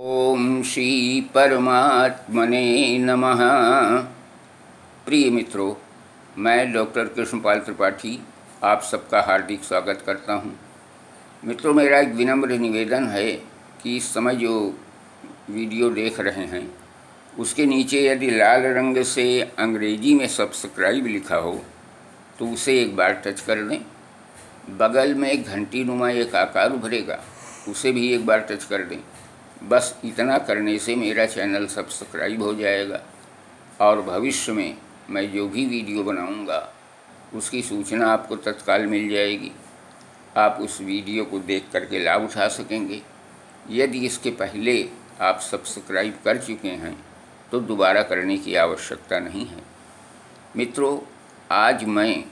ओम श्री परमात्मने नमः। प्रिय मित्रों, मैं डॉक्टर कृष्णपाल त्रिपाठी आप सबका हार्दिक स्वागत करता हूं। मित्रों, मेरा एक विनम्र निवेदन है कि इस समय जो वीडियो देख रहे हैं उसके नीचे यदि लाल रंग से अंग्रेजी में सब्सक्राइब लिखा हो तो उसे एक बार टच कर दें। बगल में एक घंटी नुमा एक आकार उभरेगा, उसे भी एक बार टच कर दें। बस इतना करने से मेरा चैनल सब्सक्राइब हो जाएगा और भविष्य में मैं जो भी वीडियो बनाऊंगा उसकी सूचना आपको तत्काल मिल जाएगी। आप उस वीडियो को देख करके लाभ उठा सकेंगे। यदि इसके पहले आप सब्सक्राइब कर चुके हैं तो दोबारा करने की आवश्यकता नहीं है। मित्रों, आज मैं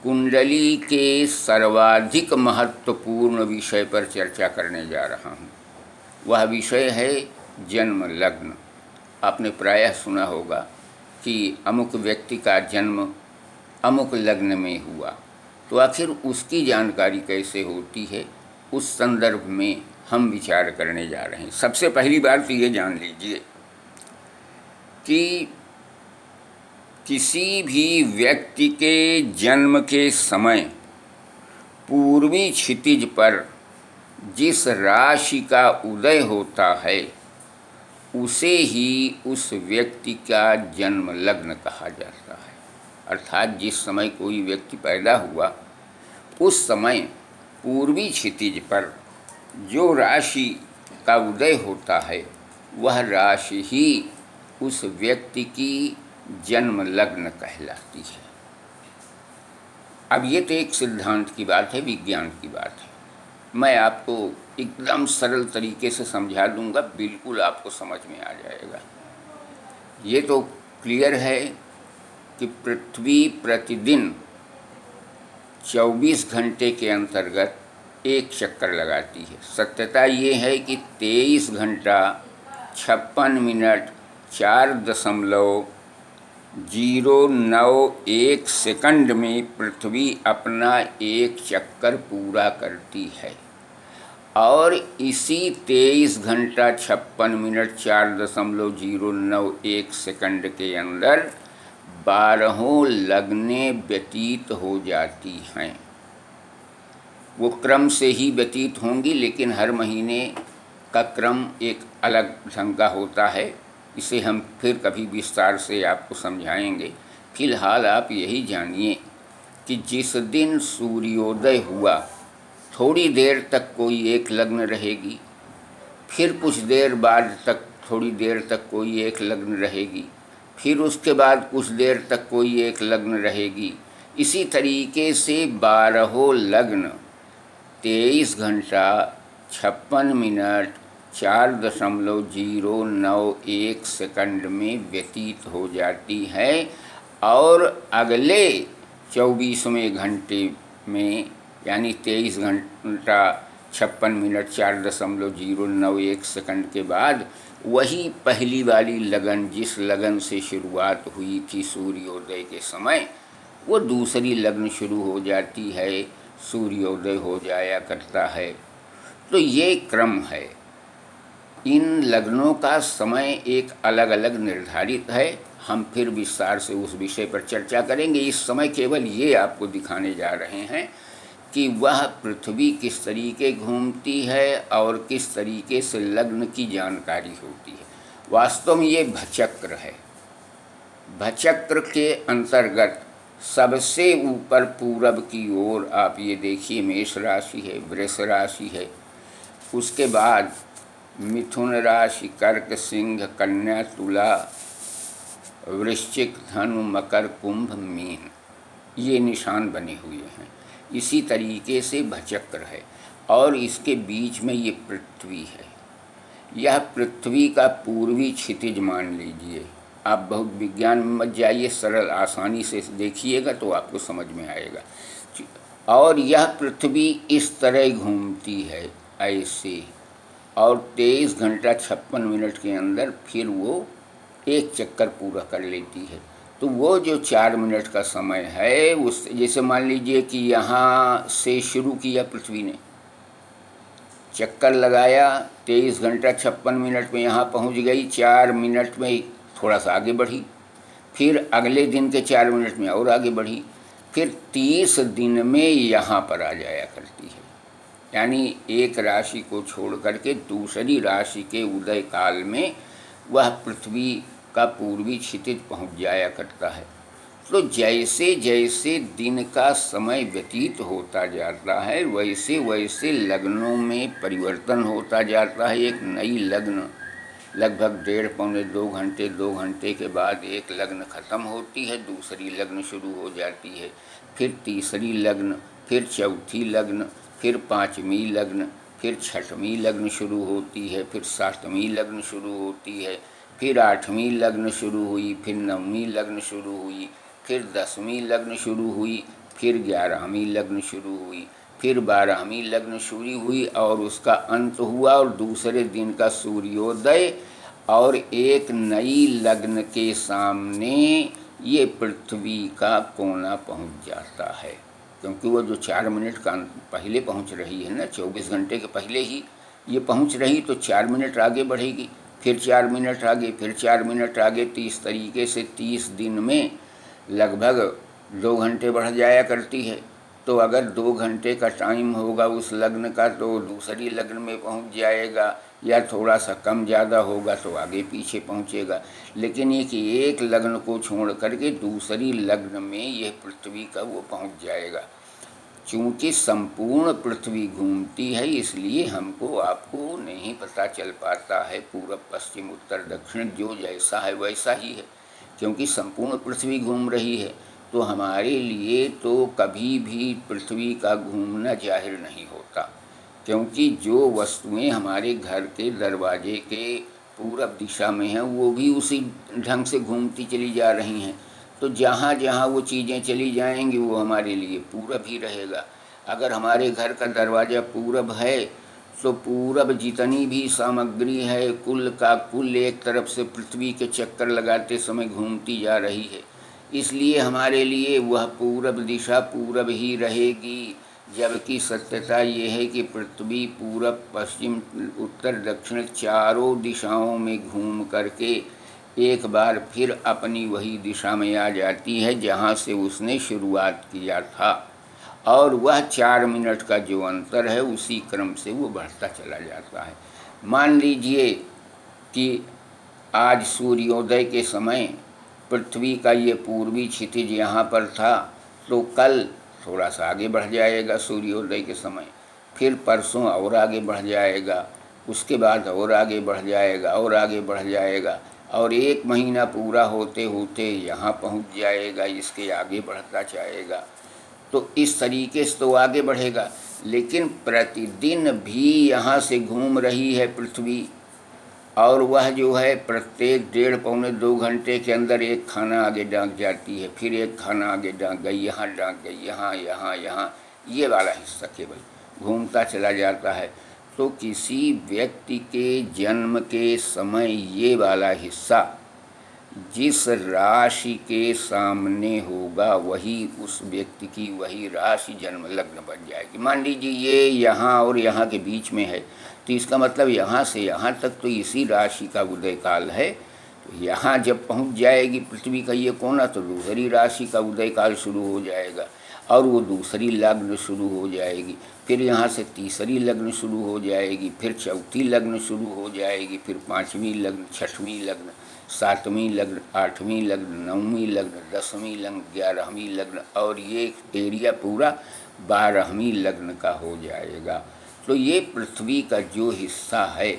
कुंडली के सर्वाधिक महत्वपूर्ण विषय पर चर्चा करने जा रहा हूँ। वह विषय है जन्म लग्न। आपने प्रायः सुना होगा कि अमुक व्यक्ति का जन्म अमुक लग्न में हुआ, तो आखिर उसकी जानकारी कैसे होती है, उस संदर्भ में हम विचार करने जा रहे हैं। सबसे पहली बात तो ये जान लीजिए कि किसी भी व्यक्ति के जन्म के समय पूर्वी क्षितिज पर जिस राशि का उदय होता है उसे ही उस व्यक्ति का जन्म लग्न कहा जाता है। अर्थात जिस समय कोई व्यक्ति पैदा हुआ उस समय पूर्वी क्षितिज पर जो राशि का उदय होता है वह राशि ही उस व्यक्ति की जन्म लग्न कहलाती है। अब ये तो एक सिद्धांत की बात है, विज्ञान की बात है। मैं आपको एकदम सरल तरीके से समझा दूंगा, बिल्कुल आपको समझ में आ जाएगा। ये तो क्लियर है कि पृथ्वी प्रतिदिन 24 घंटे के अंतर्गत एक चक्कर लगाती है। सत्यता ये है कि 23 घंटा 56 मिनट 4.091 सेकंड में पृथ्वी अपना एक चक्कर पूरा करती है और इसी 23 घंटा 56 मिनट 4.091 सेकंड के अंदर 12 लगनें व्यतीत हो जाती हैं। वो क्रम से ही व्यतीत होंगी, लेकिन हर महीने का क्रम एक अलग ढंग का होता है। इसे हम फिर कभी विस्तार से आपको समझाएंगे। फिलहाल आप यही जानिए कि जिस दिन सूर्योदय हुआ थोड़ी देर तक कोई एक लग्न रहेगी, फिर कुछ देर बाद तक थोड़ी देर तक कोई एक लग्न रहेगी, फिर उसके बाद कुछ देर तक कोई एक लग्न रहेगी। इसी तरीके से 12 लग्न 23 घंटा 56 मिनट 4.091 सेकंड में व्यतीत हो जाती है और अगले 24वें घंटे में यानी 23 घंटा 56 मिनट 4.091 सेकंड के बाद वही पहली वाली लगन, जिस लगन से शुरुआत हुई थी सूर्योदय के समय, वो दूसरी लगन शुरू हो जाती है, सूर्योदय हो जाया करता है। तो ये क्रम है। इन लग्नों का समय एक अलग अलग निर्धारित है। हम फिर विस्तार से उस विषय पर चर्चा करेंगे। इस समय केवल ये आपको दिखाने जा रहे हैं कि वह पृथ्वी किस तरीके घूमती है और किस तरीके से लग्न की जानकारी होती है। वास्तव में ये भचक्र है। भचक्र के अंतर्गत सबसे ऊपर पूरब की ओर आप ये देखिए, मेष राशि है, वृष राशि है, उसके बाद मिथुन राशि, कर्क, सिंह, कन्या, तुला, वृश्चिक, धनु, मकर, कुंभ, मीन, ये निशान बने हुए हैं। इसी तरीके से भचक्र है और इसके बीच में ये पृथ्वी है। यह पृथ्वी का पूर्वी क्षितिज मान लीजिए। आप बहुत विज्ञान में मत जाइए, सरल आसानी से देखिएगा तो आपको समझ में आएगा। और यह पृथ्वी इस तरह घूमती है ऐसे, और 23 घंटा 56 मिनट के अंदर फिर वो एक चक्कर पूरा कर लेती है। तो वो जो 4 मिनट का समय है, उस जैसे मान लीजिए कि यहाँ से शुरू किया पृथ्वी ने, चक्कर लगाया, 23 घंटा 56 मिनट में यहाँ पहुँच गई, 4 मिनट में थोड़ा सा आगे बढ़ी, फिर अगले दिन के 4 मिनट में और आगे बढ़ी, फिर 30 दिन में यहाँ पर आ जाया करती है। यानी एक राशि को छोड़ करके दूसरी राशि के उदय काल में वह पृथ्वी का पूर्वी क्षितिज पहुँच जाया करता है। तो जैसे जैसे दिन का समय व्यतीत होता जाता है वैसे वैसे लग्नों में परिवर्तन होता जाता है। एक नई लग्न लगभग 1.5-2 घंटे 2 घंटे के बाद एक लग्न ख़त्म होती है, दूसरी लग्न शुरू हो जाती है, फिर तीसरी लग्न, फिर चौथी लग्न, फिर 5वीं लग्न, फिर 6वीं लग्न शुरू होती है, फिर 7वीं लग्न शुरू होती है, फिर 8वीं लग्न शुरू हुई, फिर 9वीं लग्न शुरू हुई, फिर 10वीं लग्न शुरू हुई, फिर 11वीं लग्न शुरू हुई, फिर 12वीं लग्न शुरू हुई और उसका अंत हुआ और दूसरे दिन का सूर्योदय और एक नई लग्न के सामने ये पृथ्वी का कोना पहुंच जाता है। क्योंकि वो जो 4 मिनट का पहले पहुंच रही है ना, 24 घंटे के पहले ही ये पहुंच रही, तो 4 मिनट आगे बढ़ेगी, फिर 4 मिनट आगे, फिर 4 मिनट आगे, तो इस तरीके से 30 दिन में लगभग 2 घंटे बढ़ जाया करती है। तो अगर 2 घंटे का टाइम होगा उस लग्न का तो दूसरी लग्न में पहुंच जाएगा, या थोड़ा सा कम ज़्यादा होगा तो आगे पीछे पहुंचेगा। लेकिन एक लग्न को छोड़ करके दूसरी लग्न में यह पृथ्वी का वो पहुंच जाएगा। चूँकि संपूर्ण पृथ्वी घूमती है इसलिए हमको आपको नहीं पता चल पाता है पूरब पश्चिम उत्तर दक्षिण, जो जैसा है वैसा ही है। क्योंकि संपूर्ण पृथ्वी घूम रही है तो हमारे लिए तो कभी भी पृथ्वी का घूमना जाहिर नहीं होता। क्योंकि जो वस्तुएं हमारे घर के दरवाजे के पूरब दिशा में हैं वो भी उसी ढंग से घूमती चली जा रही हैं। तो जहाँ जहाँ वो चीज़ें चली जाएंगी वो हमारे लिए पूरब ही रहेगा। अगर हमारे घर का दरवाज़ा पूरब है तो पूरब जितनी भी सामग्री है कुल का कुल एक तरफ से पृथ्वी के चक्कर लगाते समय घूमती जा रही है, इसलिए हमारे लिए वह पूरब दिशा पूरब ही रहेगी। जबकि सत्यता ये है कि पृथ्वी पूरब पश्चिम उत्तर दक्षिण चारों दिशाओं में घूम करके एक बार फिर अपनी वही दिशा में आ जाती है जहाँ से उसने शुरुआत किया था, और वह 4 मिनट का जो अंतर है उसी क्रम से वो बढ़ता चला जाता है। मान लीजिए कि आज सूर्योदय के समय पृथ्वी का ये पूर्वी क्षितिज यहाँ पर था, तो कल थोड़ा सा आगे बढ़ जाएगा सूर्योदय के समय, फिर परसों और आगे बढ़ जाएगा, उसके बाद और आगे बढ़ जाएगा और आगे बढ़ जाएगा, और 1 महीना पूरा होते होते यहाँ पहुँच जाएगा, इसके आगे बढ़ता जाएगा। तो इस तरीके से तो आगे बढ़ेगा, लेकिन प्रतिदिन भी यहाँ से घूम रही है पृथ्वी, और वह जो है प्रत्येक 1.5-2 घंटे के अंदर एक खाना आगे डांक जाती है, फिर एक खाना आगे डांक गई, यहाँ डांक गई, यहाँ यहाँ यहाँ, ये वाला हिस्सा केवल घूमता चला जाता है। तो किसी व्यक्ति के जन्म के समय ये वाला हिस्सा जिस राशि के सामने होगा वही उस व्यक्ति की वही राशि जन्म लग्न बन जाएगी। मान लीजिए ये यहाँ और यहाँ के बीच में है, तो इसका मतलब यहाँ से यहाँ तक तो इसी राशि का उदय काल है। तो यहाँ जब पहुँच जाएगी पृथ्वी का ये कोना तो दूसरी राशि का उदय काल शुरू हो जाएगा, और वो दूसरी लग्न शुरू हो जाएगी, फिर यहाँ से तीसरी लग्न शुरू हो जाएगी, फिर चौथी लग्न शुरू हो जाएगी, फिर 5वीं लग्न, 6वीं लग्न, 7वीं लग्न, 8वीं लग्न, 9वीं लग्न, 10वीं लग्न, 11वीं लग्न, और ये एरिया पूरा 12वीं लग्न का हो जाएगा। तो ये पृथ्वी का जो हिस्सा है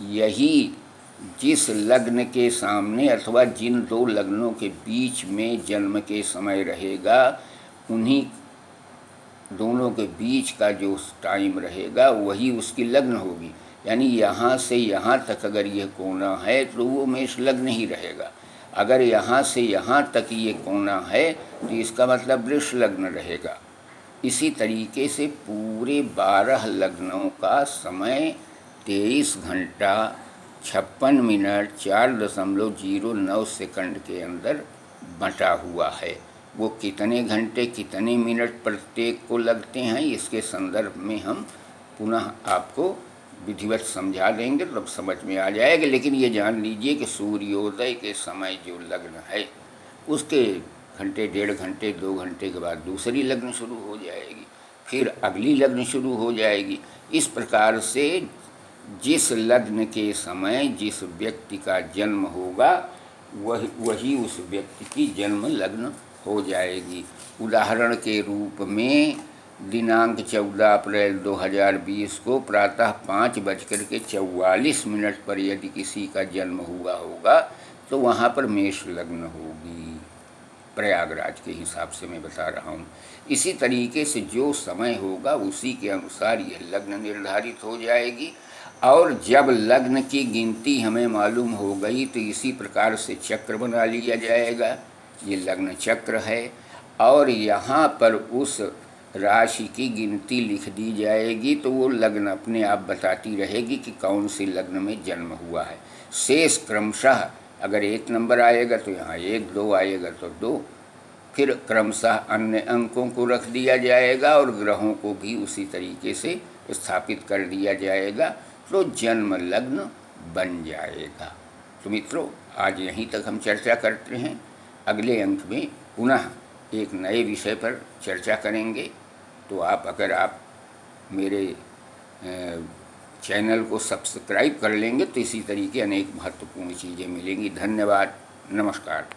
यही जिस लग्न के सामने अथवा जिन 2 लग्नों के बीच में जन्म के समय रहेगा उन्हीं दोनों के बीच का जो टाइम रहेगा वही उसकी लग्न होगी। यानी यहाँ से यहाँ तक अगर यह कोना है तो वो मेष लग्न ही रहेगा। अगर यहाँ से यहाँ तक ये कोना है तो इसका मतलब वृष लग्न रहेगा। इसी तरीके से पूरे 12 लग्नों का समय 23 घंटा 56 मिनट 4.09 सेकंड के अंदर बंटा हुआ है। वो कितने घंटे कितने मिनट प्रत्येक को लगते हैं इसके संदर्भ में हम पुनः आपको विधिवत समझा देंगे तब समझ में आ जाएगा। लेकिन ये जान लीजिए कि सूर्योदय के समय जो लग्न है उसके घंटे, 1.5 घंटे, 2 घंटे के बाद दूसरी लग्न शुरू हो जाएगी, फिर अगली लग्न शुरू हो जाएगी। इस प्रकार से जिस लग्न के समय जिस व्यक्ति का जन्म होगा वही उस व्यक्ति की जन्म लग्न हो जाएगी। उदाहरण के रूप में दिनांक 14 अप्रैल 2020 को प्रातः 5:44 पर यदि किसी का जन्म हुआ होगा तो वहाँ पर मेष लग्न होगी, प्रयागराज के हिसाब से मैं बता रहा हूँ। इसी तरीके से जो समय होगा उसी के अनुसार यह लग्न निर्धारित हो जाएगी। और जब लग्न की गिनती हमें मालूम हो गई तो इसी प्रकार से चक्र बना लिया जाएगा। ये लग्न चक्र है और यहाँ पर उस राशि की गिनती लिख दी जाएगी तो वो लग्न अपने आप बताती रहेगी कि कौन से लग्न में जन्म हुआ है। शेष क्रमशः अगर 1 नंबर आएगा तो यहाँ 1, 2 आएगा तो 2, फिर क्रमशः अन्य अंकों को रख दिया जाएगा और ग्रहों को भी उसी तरीके से स्थापित कर दिया जाएगा तो जन्म लग्न बन जाएगा। तो मित्रों, आज यहीं तक हम चर्चा करते हैं। अगले अंक में पुनः एक नए विषय पर चर्चा करेंगे। तो अगर आप मेरे चैनल को सब्सक्राइब कर लेंगे तो इसी तरीके अनेक महत्वपूर्ण चीज़ें मिलेंगी। धन्यवाद, नमस्कार।